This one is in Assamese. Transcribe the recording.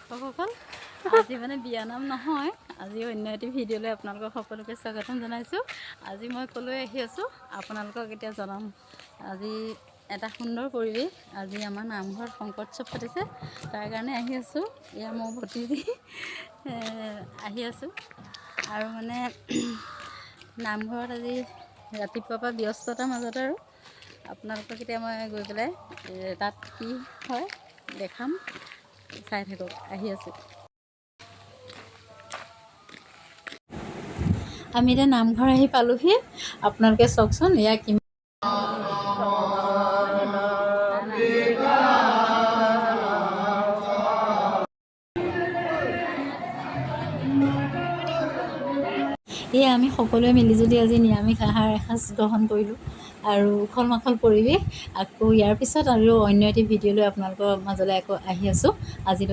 দৰ্শকসকল, আজি মানে বিয়ানাম নহয়, আজি অন্য এটি ভিডিঅ'লৈ আপোনালোকক সকলোকে স্বাগতম জনাইছোঁ। আজি মই ক'লৈ আহি আছোঁ আপোনালোকক এতিয়া জনাম। আজি এটা সুন্দৰ পৰিৱেশ। আজি আমাৰ নামঘৰত শংকৰোৎসৱ পাতিছে, তাৰ কাৰণে আহি আছোঁ। এয়া মোৰ ভতিজী আহি আছোঁ। আৰু মানে নামঘৰত আজি ৰাতিপুৱাৰ পৰা ব্যস্ততাৰ মাজত আৰু আপোনালোকক এতিয়া মই গৈ পেলাই তাত কি হয় দেখাম, চাই থাকক। আহি আছোঁ। আমি এতিয়া নামঘৰ আহি পালোহি। আপোনালোকে চাওকচোন, এয়া কিমান এয়া আমি সকলোৱে মিলিজুলি আজি নিৰামিষ আহাৰ এসাঁজ গ্ৰহণ কৰিলোঁ আৰু উখল মাখল পৰিৱেশ। আকৌ ইয়াৰ পিছত আৰু অন্য এটি ভিডিঅ' লৈ আপোনালোকৰ মাজলৈ আকৌ আহি আছোঁ। আজিলৈ